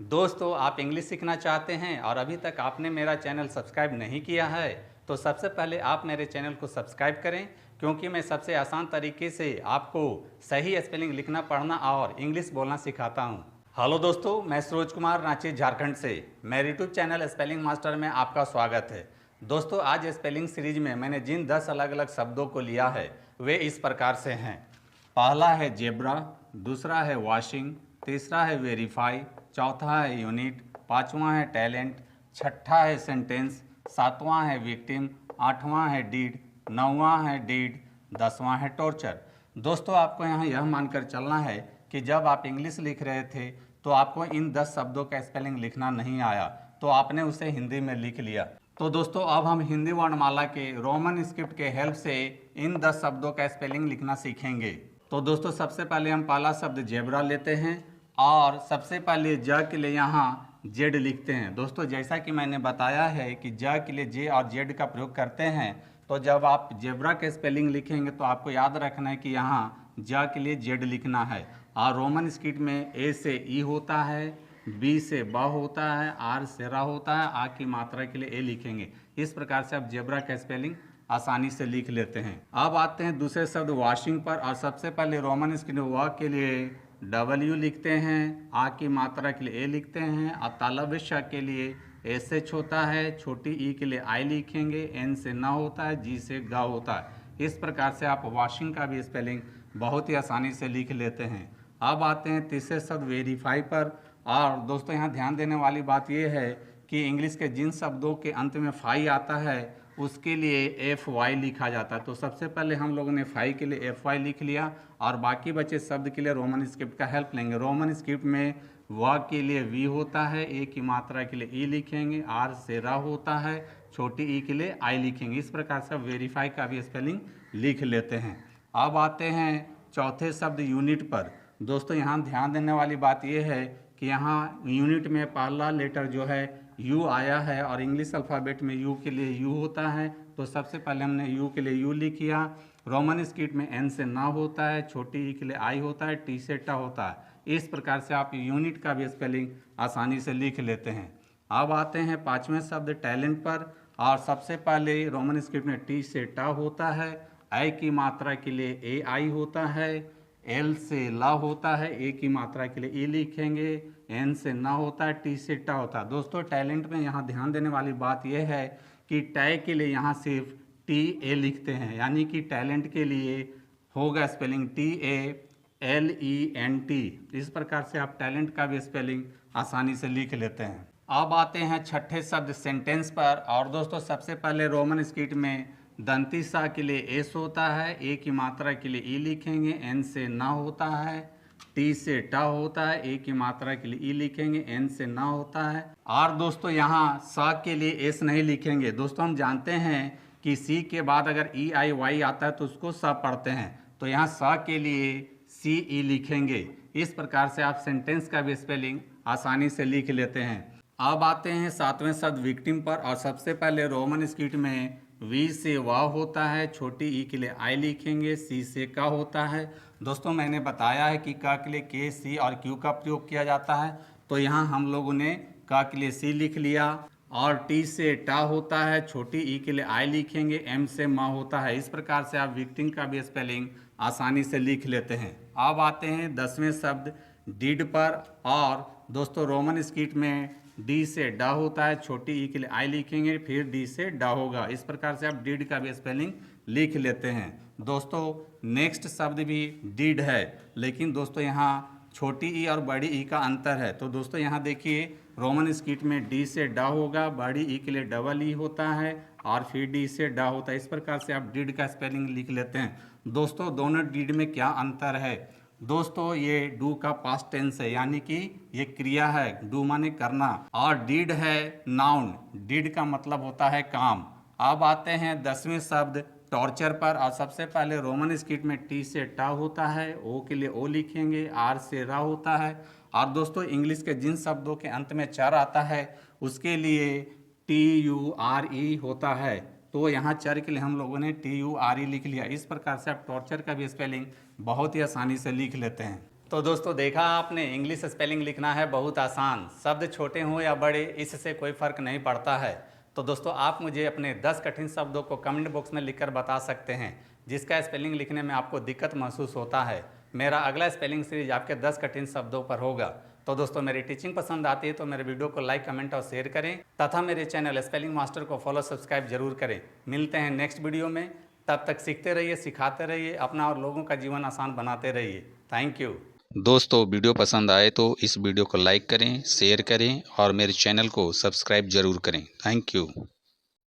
दोस्तों, आप इंग्लिश सीखना चाहते हैं और अभी तक आपने मेरा चैनल सब्सक्राइब नहीं किया है तो सबसे पहले आप मेरे चैनल को सब्सक्राइब करें, क्योंकि मैं सबसे आसान तरीके से आपको सही स्पेलिंग लिखना, पढ़ना और इंग्लिश बोलना सिखाता हूं। हेलो दोस्तों, मैं सरोज कुमार, रांची झारखंड से। मेरे यूट्यूब चैनल स्पेलिंग मास्टर में आपका स्वागत है। दोस्तों, आज स्पेलिंग सीरीज में मैंने जिन 10 अलग अलग शब्दों को लिया है वे इस प्रकार से हैं। पहला है जेब्रा, दूसरा है वॉशिंग, तीसरा है वेरीफाई, चौथा है यूनिट, पांचवा है टैलेंट, छठा है सेंटेंस, सातवां है विक्टिम, आठवां है डीड, नौवां है डीड, 10वां है टॉर्चर। दोस्तों, आपको यहाँ यह मानकर चलना है कि जब आप इंग्लिश लिख रहे थे तो आपको इन 10 शब्दों का स्पेलिंग लिखना नहीं आया तो आपने उसे हिंदी में लिख लिया। तो दोस्तों, अब हम हिंदी वर्णमाला के रोमन स्क्रिप्ट के हेल्प से इन 10 शब्दों का स्पेलिंग लिखना सीखेंगे। तो दोस्तों, सबसे पहले हम पहला शब्द जेब्रा लेते हैं और सबसे पहले ज के लिए यहाँ जेड लिखते हैं। दोस्तों, जैसा कि मैंने बताया है कि ज के लिए जे और जेड का प्रयोग करते हैं, तो जब आप जेब्रा के स्पेलिंग लिखेंगे तो आपको याद रखना है कि यहाँ ज के लिए जेड लिखना है। और रोमन स्क्रिप्ट में ए से ई होता है, बी से ब होता है, आर से रा होता है, आ की मात्रा के लिए ए लिखेंगे। इस प्रकार से आप जेब्रा का स्पेलिंग आसानी से लिख लेते हैं। अब आते हैं दूसरे शब्द वॉशिंग पर और सबसे पहले रोमन स्क्रिप्ट में व के लिए डब्ल्यू लिखते हैं, आ की मात्रा के लिए ए लिखते हैं और तालव्य श के लिए एस एच होता है, छोटी ई के लिए आई लिखेंगे, एन से न होता है, जी से ग होता है। इस प्रकार से आप वॉशिंग का भी स्पेलिंग बहुत ही आसानी से लिख लेते हैं। अब आते हैं तीसरे शब्द वेरीफाई पर और दोस्तों, यहाँ ध्यान देने वाली बात यह है कि इंग्लिश के जिन शब्दों के अंत में फाई आता है उसके लिए एफ वाई लिखा जाता है। तो सबसे पहले हम लोगों ने फाई के लिए एफ वाई लिख लिया और बाकी बचे शब्द के लिए रोमन स्क्रिप्ट का हेल्प लेंगे। रोमन स्क्रिप्ट में व के लिए वी होता है, ए की मात्रा के लिए ई लिखेंगे, आर से रा होता है, छोटी ई के लिए आई लिखेंगे। इस प्रकार से वेरीफाई का भी स्पेलिंग लिख लेते हैं। अब आते हैं चौथे शब्द यूनिट पर। दोस्तों, यहाँ ध्यान देने वाली बात यह है कि यहाँ यूनिट में पहला लेटर जो है यू आया है और इंग्लिश अल्फ़ाबेट में यू के लिए यू होता है। तो सबसे पहले हमने यू के लिए यू लिख किया। रोमन स्क्रिप्ट में एन से ना होता है, छोटी ई के लिए आई होता है, टी से टा होता है। इस प्रकार से आप यूनिट का भी स्पेलिंग आसानी से लिख लेते हैं। अब आते हैं पांचवें शब्द टैलेंट पर और सबसे पहले रोमन स्क्रिप्ट में टी से टा होता है, आई की मात्रा के लिए ए आई होता है, एल से ला होता है, ए की मात्रा के लिए ई लिखेंगे, एन से ना होता है, टी से टा होता है। दोस्तों, टैलेंट में यहाँ ध्यान देने वाली बात यह है कि टै के लिए यहाँ सिर्फ टी ए लिखते हैं, यानी कि टैलेंट के लिए होगा spelling T A L E N T. इस प्रकार से आप टैलेंट का भी स्पेलिंग आसानी से लिख लेते हैं। अब आते हैं छठे शब्द सेंटेंस पर और दोस्तों, सबसे पहले रोमन स्क्रिप्ट में दंती सा के लिए एस होता है, ए की मात्रा के लिए ई लिखेंगे, एन से ना होता है, टी से टा होता है, ए की मात्रा के लिए ई लिखेंगे, एन से ना होता है। और दोस्तों, यहाँ सा के लिए एस नहीं लिखेंगे। दोस्तों, हम जानते हैं कि सी के बाद अगर ई आई वाई आता है तो उसको सा पढ़ते हैं, तो यहाँ सा के लिए सी ई लिखेंगे। इस प्रकार से आप सेंटेंस का भी स्पेलिंग आसानी से लिख लेते हैं। अब आते हैं सातवें शब्द विक्टिम पर और सबसे पहले रोमन स्क्रिप्ट में वी से वा होता है, छोटी ई के लिए आई लिखेंगे, सी से का होता है। दोस्तों, मैंने बताया है कि का के लिए के, सी और क्यू का प्रयोग किया जाता है, तो यहाँ हम लोगों ने का के लिए सी लिख लिया और टी से टा होता है, छोटी ई के लिए आई लिखेंगे, एम से मा होता है। इस प्रकार से आप विक्टिम का भी स्पेलिंग आसानी से लिख लेते हैं। अब आते हैं 10वें शब्द डिड पर और दोस्तों, रोमन स्क्रिप्ट में डी से डा होता है, छोटी ई के लिए आई लिखेंगे, फिर डी से डा होगा। इस प्रकार से आप डिड का भी स्पेलिंग लिख लेते हैं। दोस्तों, नेक्स्ट शब्द भी डिड है, लेकिन दोस्तों यहाँ छोटी ई और बड़ी ई का अंतर है। तो दोस्तों, यहाँ देखिए रोमन स्क्रिप्ट में डी से डा होगा, बड़ी ई के लिए डबल ई होता है और फिर डी से डा होता है। इस प्रकार से आप डिड का स्पेलिंग लिख लेते हैं। दोस्तों, दोनों डिड में क्या अंतर है? दोस्तों, ये डू का पास्ट टेंस है, यानी कि ये क्रिया है, डू माने करना, और डिड है नाउन। डिड का मतलब होता है काम। अब आते हैं 10वें शब्द टॉर्चर पर और सबसे पहले रोमन स्क्रिप्ट में टी से टा होता है, ओ के लिए ओ लिखेंगे, आर से रा होता है। और दोस्तों, इंग्लिश के जिन शब्दों के अंत में चर आता है उसके लिए टी यू आर ई होता है, तो यहाँ चर के लिए हम लोगों ने टी यू आर ई लिख लिया। इस प्रकार से आप टॉर्चर का भी स्पेलिंग बहुत ही आसानी से लिख लेते हैं। तो दोस्तों देखा आपने, इंग्लिश स्पेलिंग लिखना है बहुत आसान। शब्द छोटे हों या बड़े, इससे कोई फ़र्क नहीं पड़ता है। तो दोस्तों आप मुझे अपने 10 कठिन शब्दों को कमेंट बॉक्स में लिखकर बता सकते हैं जिसका स्पेलिंग लिखने में आपको दिक्कत महसूस होता है। मेरा अगला स्पेलिंग सीरीज आपके 10 कठिन शब्दों पर होगा। तो दोस्तों मेरी टीचिंग पसंद आती है तो मेरे वीडियो को लाइक, कमेंट और शेयर करें तथा मेरे चैनल स्पेलिंग मास्टर को फॉलो, सब्सक्राइब जरूर करें। मिलते हैं नेक्स्ट वीडियो में। तब तक सीखते रहिए, सिखाते रहिए, अपना और लोगों का जीवन आसान बनाते रहिए। Thank you. दोस्तों वीडियो पसंद आए तो इस वीडियो को लाइक करें, शेयर करें और मेरे चैनल को सब्सक्राइब जरूर करें। Thank you.